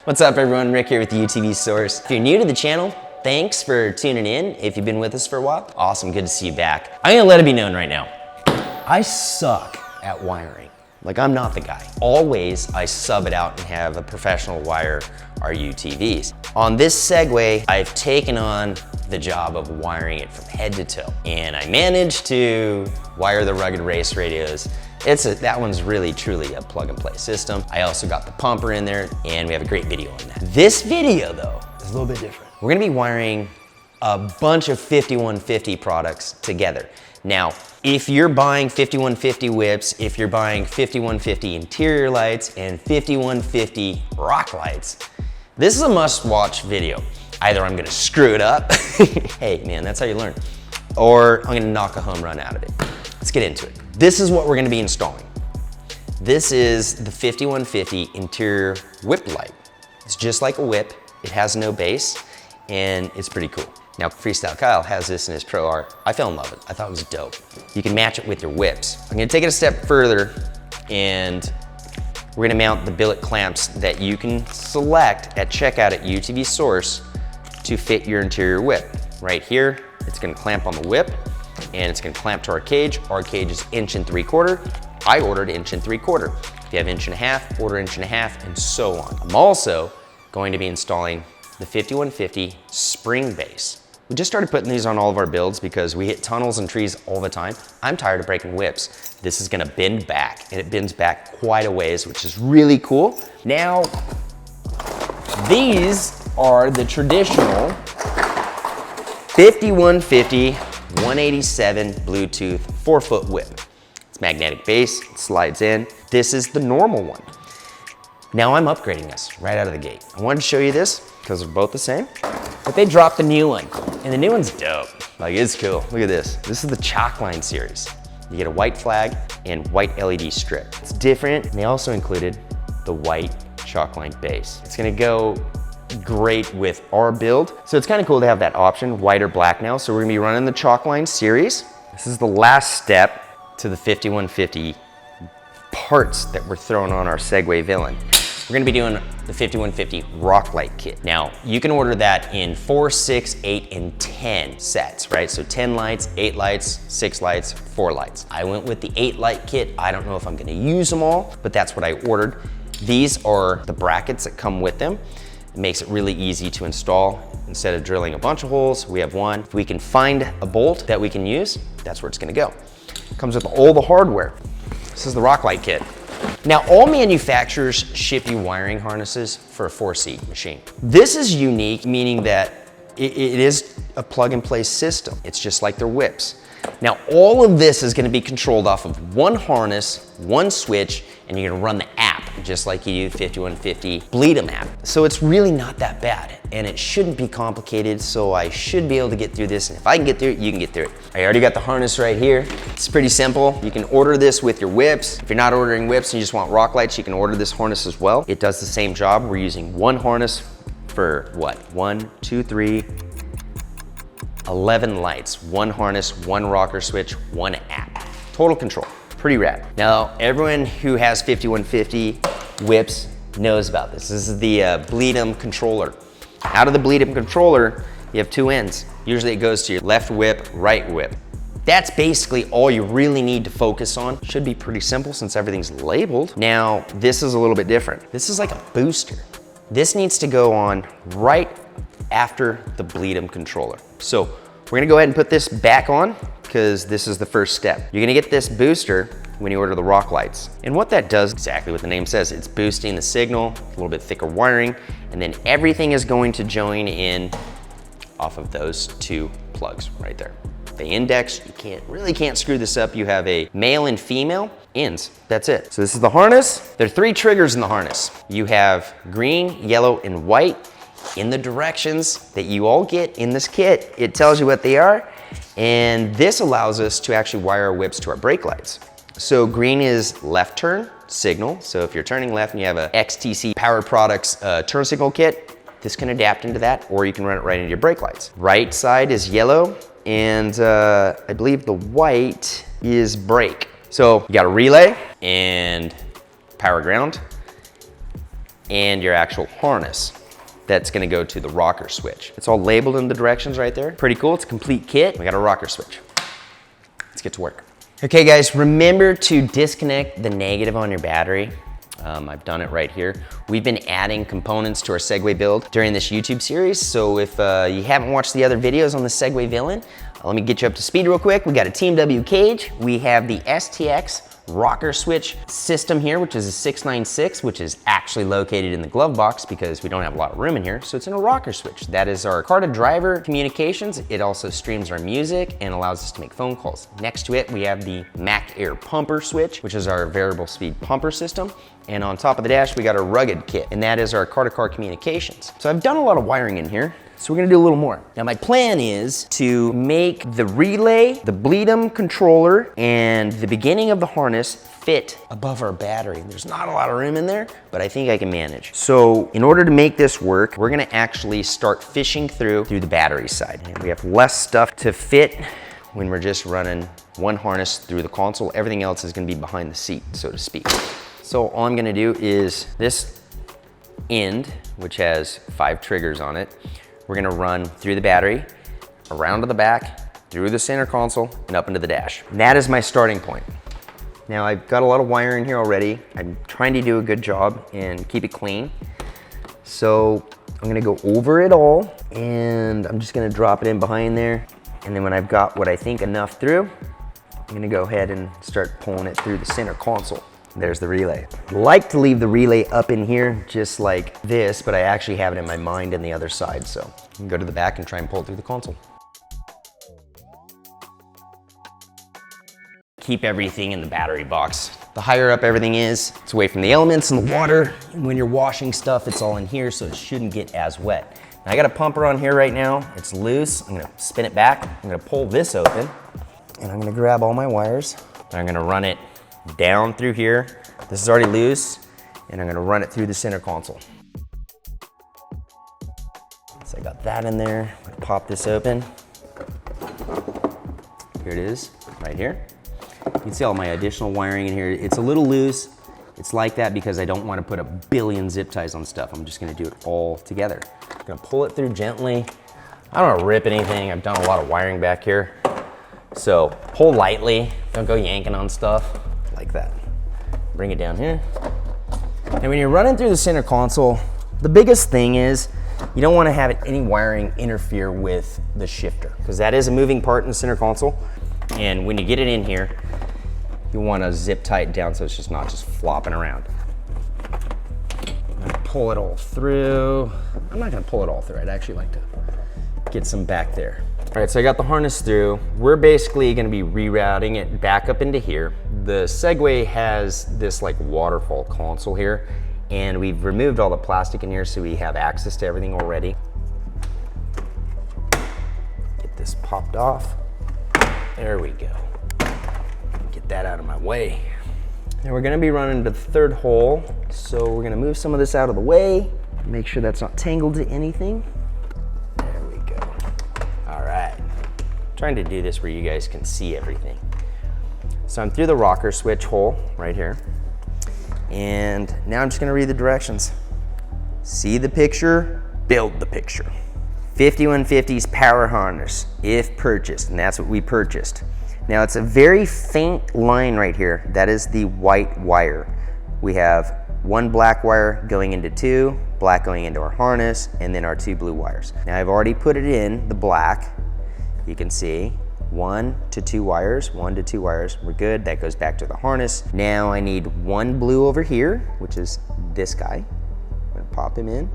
What's up everyone, Rick here with the UTV Source. If you're new to the channel, thanks for tuning in. If you've been with us for a while, awesome, good to see you back. I'm gonna let it be known right now, I suck at wiring. Like, I'm not the guy. Always, I sub it out and have a professional wire our UTVs. On this Segway, I've taken on the job of wiring it from head to toe. And I managed to wire the rugged race radios. That one's really, truly a plug and play system. I also got the pumper in there and we have a great video on that. This video though, is a little bit different. We're gonna be wiring a bunch of 5150 products together. Now, if you're buying 5150 whips, if you're buying 5150 interior lights and 5150 rock lights, this is a must-watch video. Either I'm gonna screw it up, hey man, that's how you learn, or I'm gonna knock a home run out of it. Let's get into it. This is what we're gonna be installing. This is the 5150 interior whip light. It's just like a whip, it has no base, and it's pretty cool. Now, Freestyle Kyle has this in his Pro Art. I fell in love with it. I thought it was dope. You can match it with your whips. I'm gonna take it a step further and we're gonna mount the billet clamps that you can select at checkout at UTV Source to fit your interior whip. Right here, it's gonna clamp on the whip and it's gonna clamp to our cage. Our cage is 1.75 inches. I ordered 1.75 inches. If you have 1.5 inches, order 1.5 inches, and so on. I'm also going to be installing the 5150 spring base. We just started putting these on all of our builds because we hit tunnels and trees all the time. I'm tired of breaking whips. This is gonna bend back, and it bends back quite a ways, which is really cool. Now, these are the traditional 5150 187 Bluetooth 4-foot whip. It's magnetic base, it slides in. This is the normal one. Now I'm upgrading this right out of the gate. I wanted to show you this because they're both the same, but they dropped the new one, and the new one's dope. Like, it's cool. Look at this. This is the Chalkline series. You get a white flag and white LED strip. It's different, and they also included the white Chalkline base. It's gonna go great with our build. So it's kind of cool to have that option, white or black now. So we're gonna be running the Chalkline series. This is the last step to the 5150 parts that we're throwing on our Segway villain. We're gonna be doing the 5150 rock light kit. Now, you can order that in 4, 6, 8, and 10 sets, right? So 10 lights, 8 lights, 6 lights, 4 lights. I went with the 8 light kit. I don't know if I'm gonna use them all, but that's what I ordered. These are the brackets that come with them. It makes it really easy to install. Instead of drilling a bunch of holes, we have one. If we can find a bolt that we can use, that's where it's gonna go. It comes with all the hardware. This is the rock light kit. Now, all manufacturers ship you wiring harnesses for a 4-seat machine. This is unique, meaning that it is a plug and play system. It's just like their whips. Now, all of this is gonna be controlled off of one harness, one switch, and you're gonna run the app, just like you do the 5150 Bleed 'em app. So it's really not that bad, and it shouldn't be complicated, so I should be able to get through this, and if I can get through it, you can get through it. I already got the harness right here. It's pretty simple. You can order this with your whips. If you're not ordering whips and you just want rock lights, you can order this harness as well. It does the same job. We're using one harness for what? 1, 2, 3, 11 lights, one harness, one rocker switch, one app. Total control, pretty rad. Now, everyone who has 5150 whips knows about this. This is the Bleed 'em controller. Out of the Bleed 'em controller, you have 2 ends. Usually it goes to your left whip, right whip. That's basically all you really need to focus on. Should be pretty simple since everything's labeled. Now, this is a little bit different. This is like a booster. This needs to go on right after the Bleed 'em controller. So we're gonna go ahead and put this back on because this is the first step. You're gonna get this booster when you order the rock lights. And what that does, exactly what the name says, it's boosting the signal, a little bit thicker wiring, and then everything is going to join in off of those 2 plugs right there. They index, you really can't screw this up. You have a male and female ends, that's it. So this is the harness. There are 3 triggers in the harness. You have green, yellow, and white. In the directions that you all get in this kit, it tells you what they are, and this allows us to actually wire our whips to our brake lights. So green is left turn signal, so if you're turning left and you have a XTC Power Products turn signal kit, this can adapt into that, or you can run it right into your brake lights. Right side is yellow, and I believe the white is brake. So you got a relay and power ground. and your actual harness that's gonna go to the rocker switch. It's all labeled in the directions right there. Pretty cool, it's a complete kit. We got a rocker switch. Let's get to work. Okay guys, remember to disconnect the negative on your battery. I've done it right here. We've been adding components to our Segway build during this YouTube series, so if you haven't watched the other videos on the Segway villain, let me get you up to speed real quick. We got a Team W cage. We have the STX rocker switch system here, which is a 696, which is actually located in the glove box because we don't have a lot of room in here, so it's in a rocker switch. That is our car to driver communications. It also streams our music and allows us to make phone calls. Next to it, we have the Mac Air pumper switch, which is our variable speed pumper system. And on top of the dash, we got a rugged kit, and that is our car-to-car communications. So I've done a lot of wiring in here, so we're gonna do a little more. Now my plan is to make the relay, the bleed-em controller, and the beginning of the harness fit above our battery. There's not a lot of room in there, but I think I can manage. So in order to make this work, we're gonna actually start fishing through the battery side. And we have less stuff to fit when we're just running one harness through the console. Everything else is gonna be behind the seat, so to speak. So all I'm gonna do is this end, which has 5 triggers on it, we're gonna run through the battery, around to the back, through the center console, and up into the dash. And that is my starting point. Now I've got a lot of wire in here already. I'm trying to do a good job and keep it clean. So I'm gonna go over it all, and I'm just gonna drop it in behind there. And then when I've got what I think enough through, I'm gonna go ahead and start pulling it through the center console. There's the relay. I like to leave the relay up in here just like this, but I actually have it in my mind on the other side, so I can go to the back and try and pull it through the console. Keep everything in the battery box. The higher up everything is, it's away from the elements and the water. And when you're washing stuff, it's all in here, so it shouldn't get as wet. Now, I got a pumper on here right now. It's loose. I'm gonna spin it back. I'm gonna pull this open, and I'm gonna grab all my wires. And I'm gonna run it down through here. This is already loose, and I'm gonna run it through the center console. So I got that in there. I'm gonna pop this open. Here it is, right here. You can see all my additional wiring in here. It's a little loose. It's like that because I don't want to put a billion zip ties on stuff. I'm just gonna do it all together. I'm gonna pull it through gently. I don't want to rip anything. I've done a lot of wiring back here. So pull lightly. Don't go yanking on stuff like that. Bring it down here. And when you're running through the center console, the biggest thing is you don't want to have any wiring interfere with the shifter, because that is a moving part in the center console. And when you get it in here, you want to zip tie it down so it's just not flopping around. I'm gonna pull it all through. I'm not gonna pull it all through. I'd actually like to get some back there. All right, so I got the harness through. We're basically gonna be rerouting it back up into here. The Segway has this like waterfall console here, and we've removed all the plastic in here so we have access to everything already. Get this popped off. There we go. Get that out of my way. Now we're gonna be running to the third hole, so we're gonna move some of this out of the way, make sure that's not tangled to anything. There we go. All right. Trying to do this where you guys can see everything. So I'm through the rocker switch hole right here, and now I'm just gonna read the directions. See the picture, build the picture. 5150's power harness, if purchased, and that's what we purchased. Now it's a very faint line right here. That is the white wire. We have one black wire going into 2, black going into our harness, and then our 2 blue wires. Now I've already put it in the black. You can see 1 to 2 wires, 1 to 2 wires. We're good, that goes back to the harness. Now I need 1 blue over here, which is this guy. I'm gonna pop him in.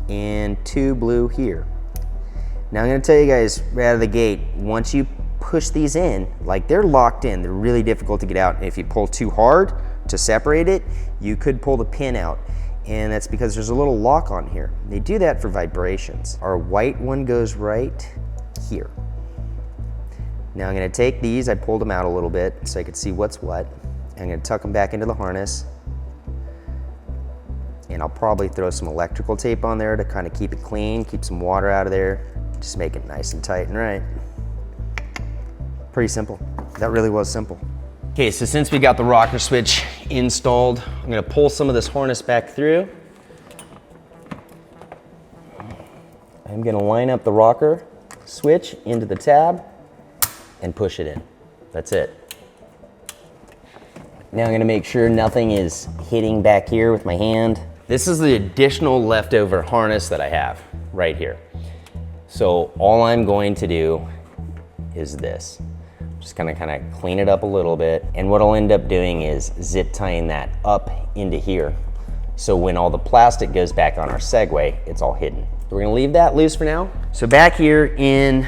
And 2 blue here. Now I'm gonna tell you guys right out of the gate, once you push these in, like they're locked in, they're really difficult to get out. And if you pull too hard to separate it, you could pull the pin out. And that's because there's a little lock on here. They do that for vibrations. Our white one goes right here. Now I'm gonna take these, I pulled them out a little bit so I could see what's what. I'm gonna tuck them back into the harness. And I'll probably throw some electrical tape on there to kind of keep it clean, keep some water out of there, just make it nice and tight and right. Pretty simple. That really was simple. Okay, so since we got the rocker switch installed. I'm gonna pull some of this harness back through. I'm gonna line up the rocker switch into the tab and push it in. That's it. Now I'm gonna make sure nothing is hitting back here with my hand. This is the additional leftover harness that I have right here. So all I'm going to do is this. I'm just gonna kind of clean it up a little bit. And what I'll end up doing is zip tying that up into here. So when all the plastic goes back on our Segway, it's all hidden. So we're gonna leave that loose for now. So back here in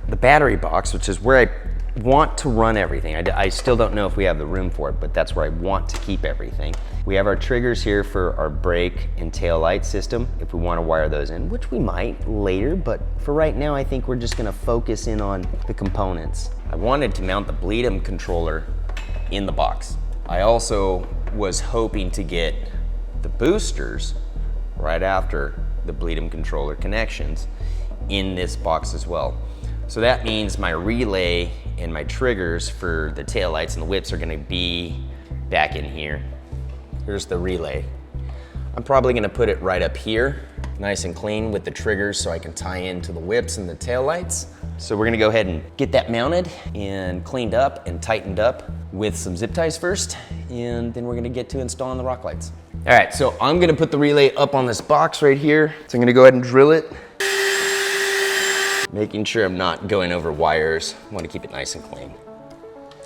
the battery box, which is where I want to run everything. I still don't know if we have the room for it, but that's where I want to keep everything. We have our triggers here for our brake and tail light system if we want to wire those in, which we might later, but for right now I think we're just going to focus in on the components. I wanted to mount the bleed-em controller in the box. I also was hoping to get the boosters right after the bleed-em controller connections in this box as well. So that means my relay and my triggers for the taillights and the whips are gonna be back in here. Here's the relay. I'm probably gonna put it right up here, nice and clean with the triggers so I can tie into the whips and the taillights. So we're gonna go ahead and get that mounted and cleaned up and tightened up with some zip ties first, and then we're gonna get to installing the rock lights. All right, so I'm gonna put the relay up on this box right here. So I'm gonna go ahead and drill it. Making sure I'm not going over wires. I want to keep it nice and clean.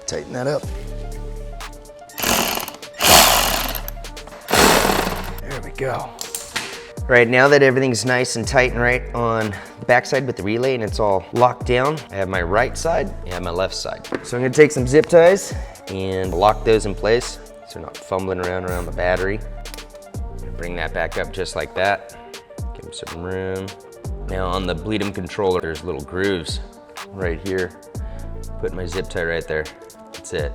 Tighten that up. There we go. All right, now that everything's nice and tight and right on the backside with the relay and it's all locked down, I have my right side and my left side. So I'm gonna take some zip ties and lock those in place so they're not fumbling around the battery. Bring that back up just like that. Give them some room. Now on the bleed-em controller, there's little grooves right here. Put my zip tie right there. That's it.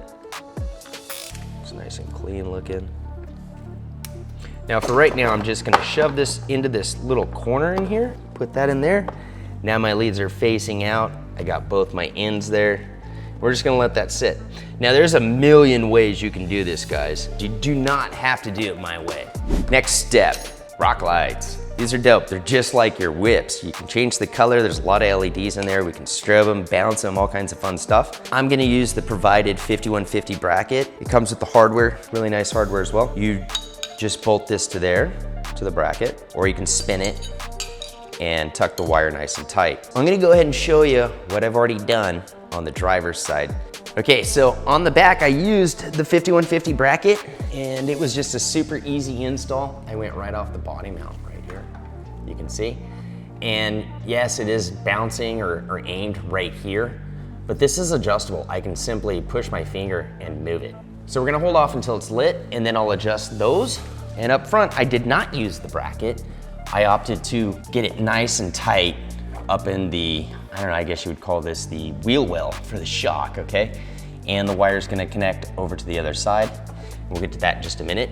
It's nice and clean looking. Now for right now, I'm just gonna shove this into this little corner in here. Put that in there. Now my leads are facing out. I got both my ends there. We're just gonna let that sit. Now there's a million ways you can do this, guys. You do not have to do it my way. Next step, rock lights. These are dope. They're just like your whips. You can change the color. There's a lot of LEDs in there. We can strobe them, bounce them, all kinds of fun stuff. I'm gonna use the provided 5150 bracket. It comes with the hardware, really nice hardware as well. You just bolt this to there, to the bracket, or you can spin it and tuck the wire nice and tight. I'm gonna go ahead and show you what I've already done on the driver's side. Okay, so on the back, I used the 5150 bracket and it was just a super easy install. I went right off the body mount right here, you can see. And yes, it is bouncing or aimed right here, but this is adjustable. I can simply push my finger and move it. So we're gonna hold off until it's lit and then I'll adjust those. And up front, I did not use the bracket. I opted to get it nice and tight up in the, I don't know, I guess you would call this the wheel well for the shock, okay? And the wire's gonna connect over to the other side. We'll get to that in just a minute.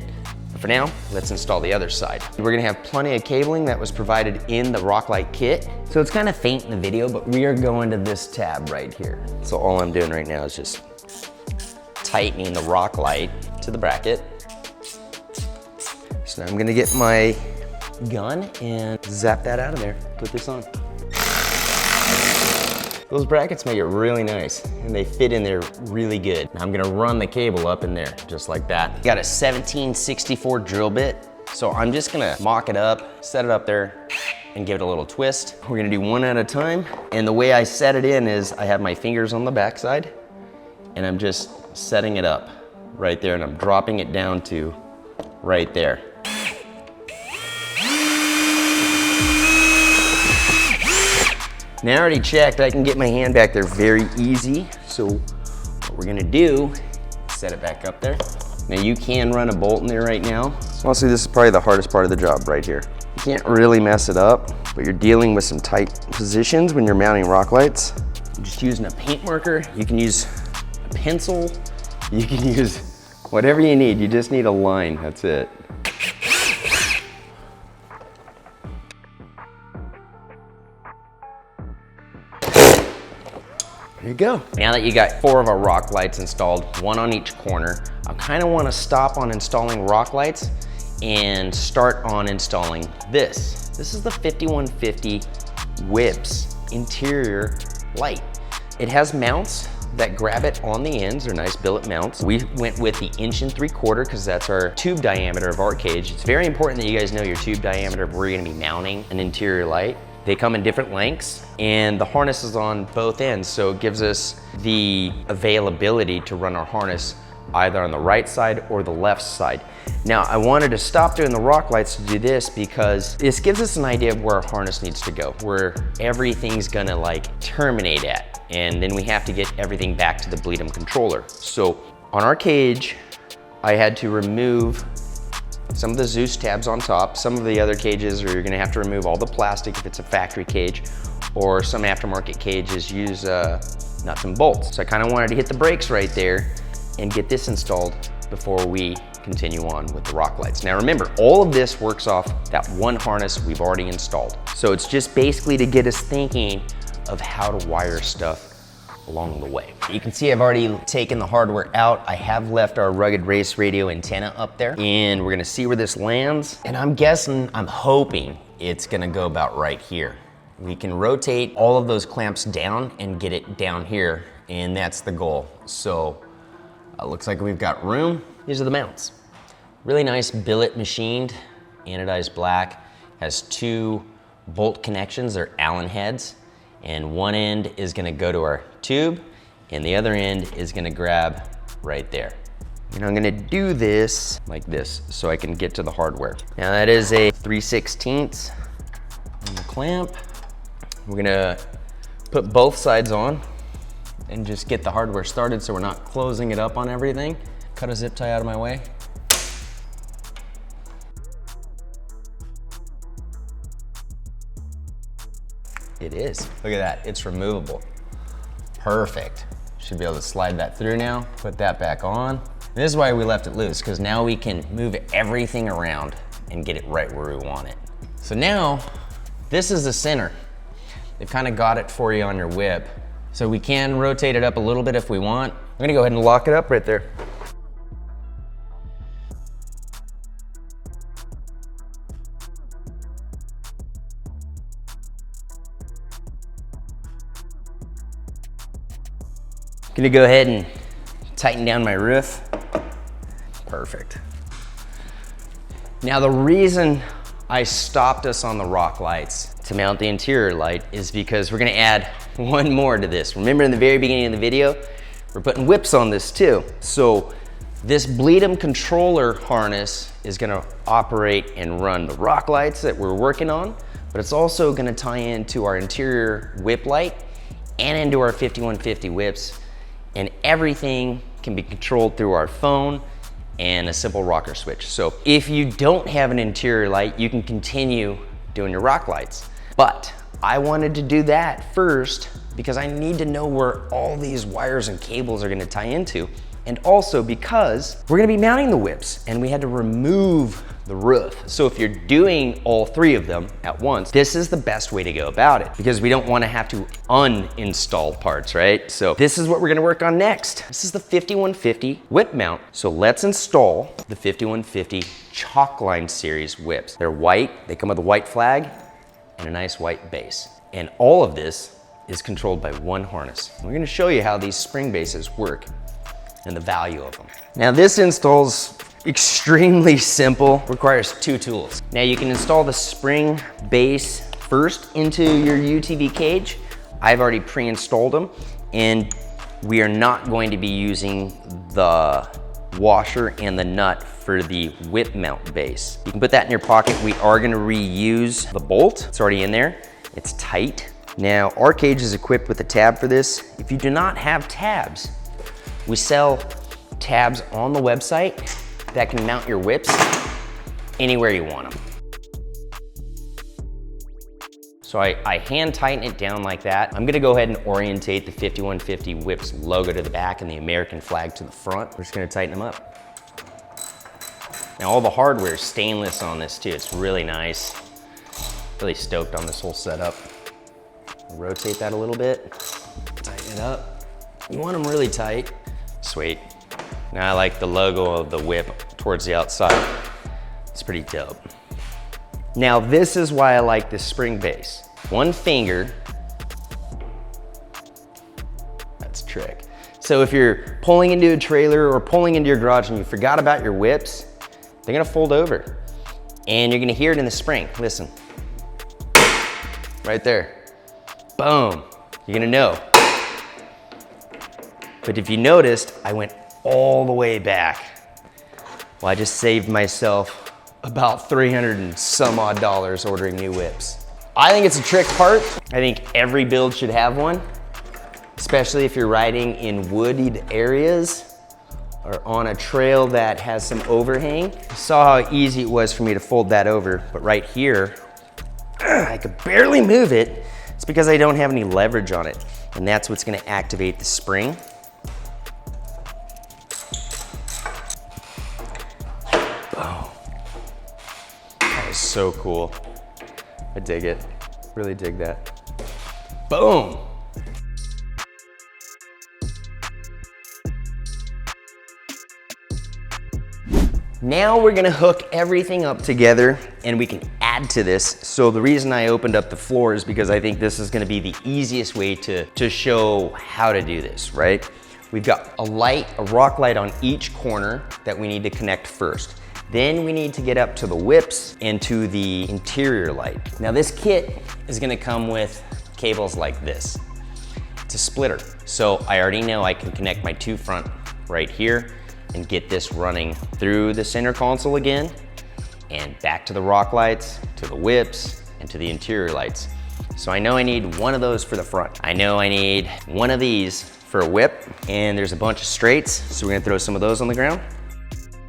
But for now, let's install the other side. We're gonna have plenty of cabling that was provided in the rock light kit. So it's kind of faint in the video, but we are going to this tab right here. So all I'm doing right now is just tightening the rock light to the bracket. So now I'm gonna get my gun and zap that out of there. Put this on. Those brackets make it really nice and they fit in there really good. Now I'm gonna run the cable up in there just like that. Got a 1764 drill bit. So I'm just gonna mock it up, set it up there and give it a little twist. We're gonna do one at a time. And the way I set it in is I have my fingers on the backside and I'm just setting it up right there and I'm dropping it down to right there. Now I already checked, I can get my hand back there very easy. So what we're gonna do, set it back up there. Now you can run a bolt in there right now. Honestly, this is probably the hardest part of the job right here. You can't really mess it up, but you're dealing with some tight positions when you're mounting rock lights. I'm just using a paint marker. You can use a pencil. You can use whatever you need. You just need a line, that's it. There you go. Now that you got 4 of our rock lights installed, 1 on each corner, I kind of want to stop on installing rock lights and start on installing this. This is the 5150 Whips interior light. It has mounts that grab it on the ends. They're nice billet mounts. We went with the 1 3/4 because that's our tube diameter of our cage. It's very important that you guys know your tube diameter of where you're gonna be mounting an interior light. They come in different lengths and the harness is on both ends, so it gives us the availability to run our harness either on the right side or the left side. Now, I wanted to stop doing the rock lights to do this because this gives us an idea of where our harness needs to go, where everything's gonna like terminate at, and then we have to get everything back to the Bleed'em controller. So on our cage, I had to remove some of the Zeus tabs on top. Some of the other cages are you're gonna have to remove all the plastic if it's a factory cage, or some aftermarket cages use nuts and bolts. So I kind of wanted to hit the brakes right there and get this installed before we continue on with the rock lights. Now remember, all of this works off that one harness we've already installed. So it's just basically to get us thinking of how to wire stuff along the way. You can see I've already taken the hardware out. I have left our rugged race radio antenna up there, and we're gonna see where this lands. And I'm guessing, I'm hoping it's gonna go about right here. We can rotate all of those clamps down and get it down here, and that's the goal. So looks like we've got room. These are the mounts. Really nice billet machined, anodized black. Has 2 bolt connections, they're Allen heads. And one end is gonna go to our tube, and the other end is gonna grab right there. And I'm gonna do this like this so I can get to the hardware. Now that is a 3/16 on the clamp. We're gonna put both sides on and just get the hardware started so we're not closing it up on everything. Cut a zip tie out of my way. It is. Look at that, it's removable. Perfect. Should be able to slide that through now, put that back on. And this is why we left it loose, because now we can move everything around and get it right where we want it. So now, this is the center. They've kind of got it for you on your whip. So we can rotate it up a little bit if we want. I'm gonna go ahead and lock it up right there. Gonna go ahead and tighten down my roof. Perfect. Now the reason I stopped us on the rock lights to mount the interior light is because we're gonna add one more to this. Remember in the very beginning of the video, we're putting whips on this too. So this Bleed'em controller harness is gonna operate and run the rock lights that we're working on, but it's also gonna tie into our interior whip light and into our 5150 whips, and everything can be controlled through our phone and a simple rocker switch. So if you don't have an interior light, you can continue doing your rock lights. But I wanted to do that first because I need to know where all these wires and cables are gonna tie into, and also because we're gonna be mounting the whips and we had to remove the roof. So if you're doing all 3 of them at once, this is the best way to go about it because we don't want to have to uninstall parts, right? So this is what we're gonna work on next. This is the 5150 whip mount. So let's install the 5150 Chalkline series whips. They're white, they come with a white flag and a nice white base. And all of this is controlled by one harness. We're gonna show you how these spring bases work and the value of them. Now this installs extremely simple, requires 2 tools. Now you can install the spring base first into your UTV cage. I've already pre-installed them, and we are not going to be using the washer and the nut for the whip mount base. You can put that in your pocket. We are gonna reuse the bolt. It's already in there. It's tight. Now our cage is equipped with a tab for this. If you do not have tabs, we sell tabs on the website that can mount your whips anywhere you want them. So I hand tighten it down like that. I'm gonna go ahead and orientate the 5150 whips logo to the back and the American flag to the front. We're just gonna tighten them up. Now all the hardware is stainless on this too. It's really nice. Really stoked on this whole setup. Rotate that a little bit, tighten it up. You want them really tight. Sweet. Now I like the logo of the whip towards the outside. It's pretty dope. Now this is why I like this spring base. One finger, that's a trick. So if you're pulling into a trailer or pulling into your garage and you forgot about your whips, they're gonna fold over. And you're gonna hear it in the spring. Listen, right there, boom, you're gonna know. But if you noticed, I went all the way back. Well, I just saved myself about 300 and some odd dollars ordering new whips. I think it's a trick part. I think every build should have one, especially if you're riding in wooded areas or on a trail that has some overhang. You saw how easy it was for me to fold that over, but right here, I could barely move it. It's because I don't have any leverage on it, and that's what's gonna activate the spring. So cool. I dig it. Really dig that. Boom. Now we're gonna hook everything up together and we can add to this. So the reason I opened up the floor is because I think this is gonna be the easiest way to show how to do this, right? We've got a light, a rock light on each corner that we need to connect first. Then we need to get up to the whips and to the interior light. Now this kit is gonna come with cables like this. It's a splitter. So I already know I can connect my two front right here and get this running through the center console again and back to the rock lights, to the whips, and to the interior lights. So I know I need one of those for the front. I know I need one of these for a whip, and there's a bunch of straights, so we're gonna throw some of those on the ground.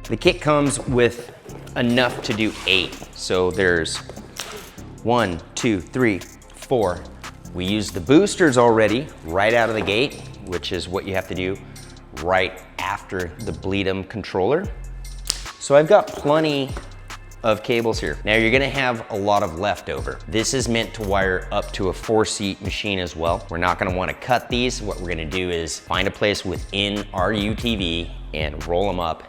The kit comes with enough to do 8. So there's 1, 2, 3, 4. We used the boosters already right out of the gate, which is what you have to do right after the bleed 'em controller. So I've got plenty of cables here. Now you're gonna have a lot of leftover. This is meant to wire up to a 4-seat machine as well. We're not gonna wanna cut these. What we're gonna do is find a place within our UTV and roll them up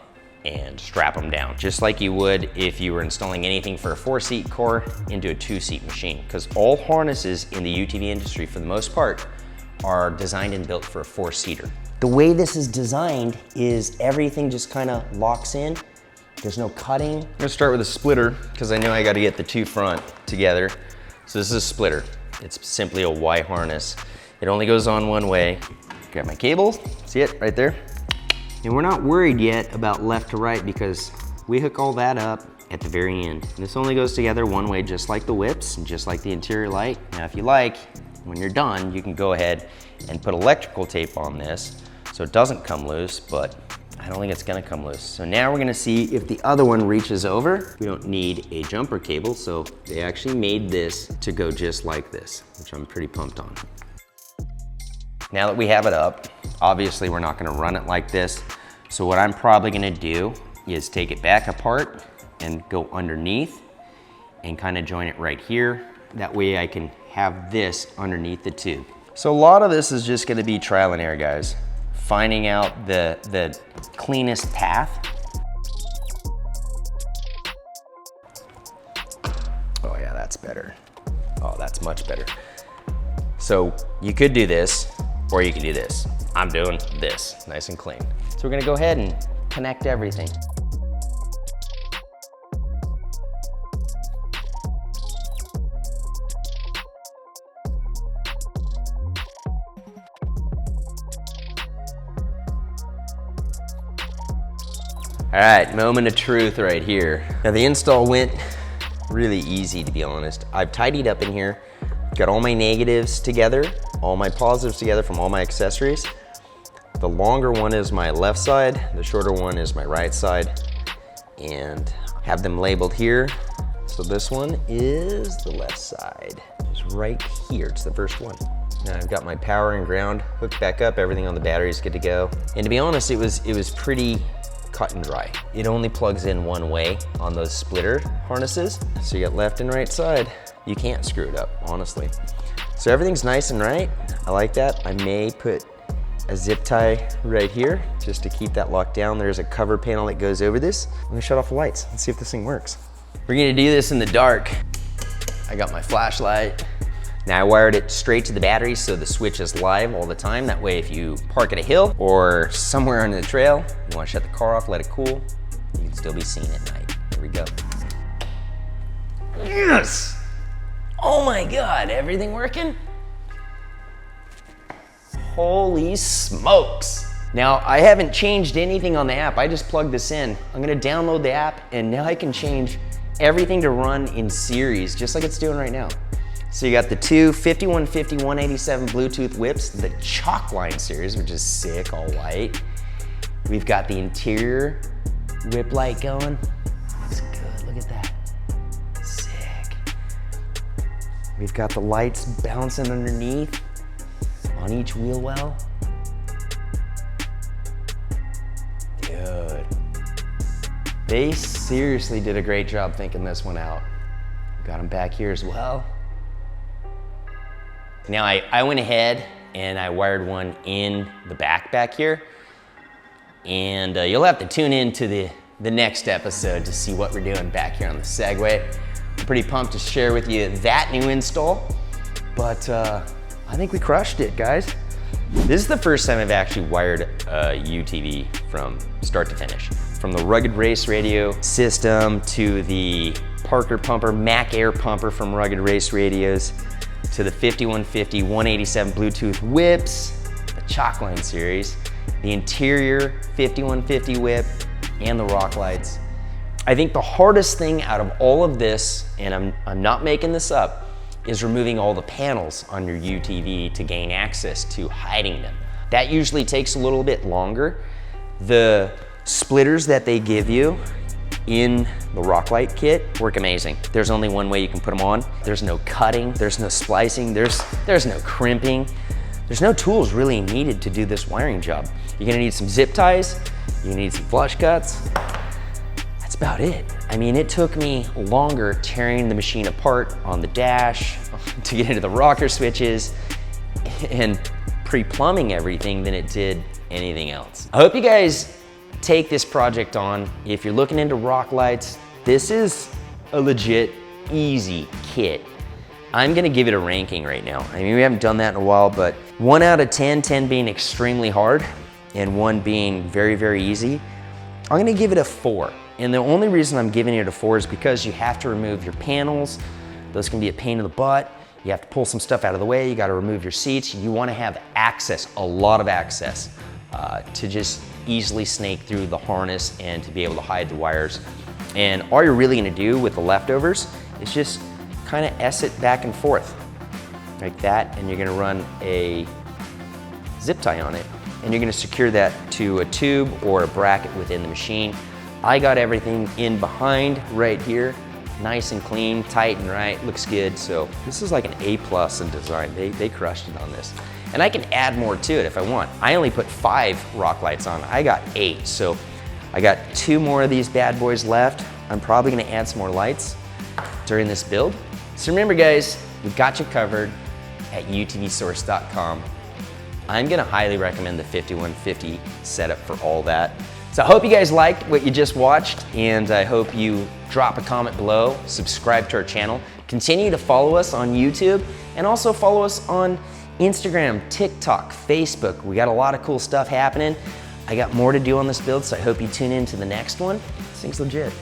and strap them down, just like you would if you were installing anything for a 4-seat core into a 2-seat machine, because all harnesses in the UTV industry, for the most part, are designed and built for a 4-seater. The way this is designed is everything just kind of locks in. There's no cutting. I'm gonna start with a splitter, because I know I gotta get the two front together. So this is a splitter. It's simply a Y harness. It only goes on one way. Grab my cable, see it right there? And we're not worried yet about left to right because we hook all that up at the very end. And this only goes together one way, just like the whips and just like the interior light. Now, if you like, when you're done, you can go ahead and put electrical tape on this so it doesn't come loose, but I don't think it's gonna come loose. So now we're gonna see if the other one reaches over. We don't need a jumper cable, so they actually made this to go just like this, which I'm pretty pumped on. Now that we have it up, obviously we're not gonna run it like this. So what I'm probably gonna do is take it back apart and go underneath and kind of join it right here. That way I can have this underneath the tube. So a lot of this is just gonna be trial and error, guys. Finding out the cleanest path. Oh yeah, that's better. Oh, that's much better. So you could do this, or you can do this. I'm doing this, nice and clean. So we're gonna go ahead and connect everything. All right, moment of truth right here. Now the install went really easy, to be honest. I've tidied up in here, got all my negatives together, all my positives together from all my accessories. The longer one is my left side, the shorter one is my right side, and have them labeled here. So this one is the left side. It's right here, it's the first one. Now I've got my power and ground hooked back up, everything on the battery is good to go. And to be honest, it was pretty cut and dry. It only plugs in one way on those splitter harnesses. So you got left and right side. You can't screw it up, honestly. So everything's nice and right. I like that. I may put a zip tie right here just to keep that locked down. There's a cover panel that goes over this. Let me shut off the lights. Let's see if this thing works. We're gonna do this in the dark. I got my flashlight. Now I wired it straight to the battery so the switch is live all the time. That way if you park at a hill or somewhere on the trail, you wanna shut the car off, let it cool, you can still be seen at night. Here we go. Yes! Oh my God, everything working? Holy smokes. Now, I haven't changed anything on the app. I just plugged this in. I'm gonna download the app and now I can change everything to run in series, just like it's doing right now. So you got the two 5150 187 Bluetooth whips, the chalk line series, which is sick, all white. We've got the interior whip light going. Looks good, look at that. Sick. We've got the lights bouncing underneath on each wheel well. Dude. They seriously did a great job thinking this one out. Got them back here as well. Now I went ahead and I wired one in the back here. And you'll have to tune in to the next episode to see what we're doing back here on the Segway. I'm pretty pumped to share with you that new install, but I think we crushed it, guys. This is the first time I've actually wired a UTV from start to finish. From the Rugged Race Radio system to the Parker pumper, Mac Air pumper from Rugged Race Radios, to the 5150 187 Bluetooth whips, the Chalkline series, the interior 5150 whip, and the rock lights. I think the hardest thing out of all of this, and I'm not making this up, is removing all the panels on your UTV to gain access to hiding them. That usually takes a little bit longer. The splitters that they give you in the rock light kit work amazing. There's only one way you can put them on. There's no cutting, there's no splicing, there's no crimping. There's no tools really needed to do this wiring job. You're gonna need some zip ties, you're gonna need some flush cuts. That's about it. I mean, it took me longer tearing the machine apart on the dash to get into the rocker switches and pre-plumbing everything than it did anything else. I hope you guys take this project on. If you're looking into rock lights, this is a legit easy kit. I'm gonna give it a ranking right now. I mean, we haven't done that in a while, but 1 out of 10, 10 being extremely hard and 1 being very, very easy. I'm gonna give it a 4. And the only reason I'm giving it a 4 is because you have to remove your panels. Those can be a pain in the butt. You have to pull some stuff out of the way. You gotta remove your seats. You wanna have access, a lot of access, to just easily snake through the harness and to be able to hide the wires. And all you're really gonna do with the leftovers is just kind of S it back and forth like that, and you're gonna run a zip tie on it, and you're gonna secure that to a tube or a bracket within the machine. I got everything in behind right here, nice and clean, tight and right, looks good. So this is like an A+ in design. They crushed it on this. And I can add more to it if I want. I only put 5 rock lights on. I got 8, so I got 2 more of these bad boys left. I'm probably gonna add some more lights during this build. So remember guys, we've got you covered at utvsource.com. I'm gonna highly recommend the 5150 setup for all that. So I hope you guys liked what you just watched, and I hope you drop a comment below, subscribe to our channel, continue to follow us on YouTube, and also follow us on Instagram, TikTok, Facebook. We got a lot of cool stuff happening. I got more to do on this build, so I hope you tune in to the next one. This thing's legit.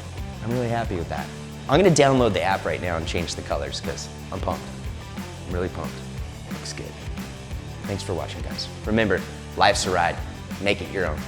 I'm really happy with that. I'm gonna download the app right now and change the colors because I'm pumped. I'm really pumped. Looks good. Thanks for watching, guys. Remember, life's a ride. Make it your own.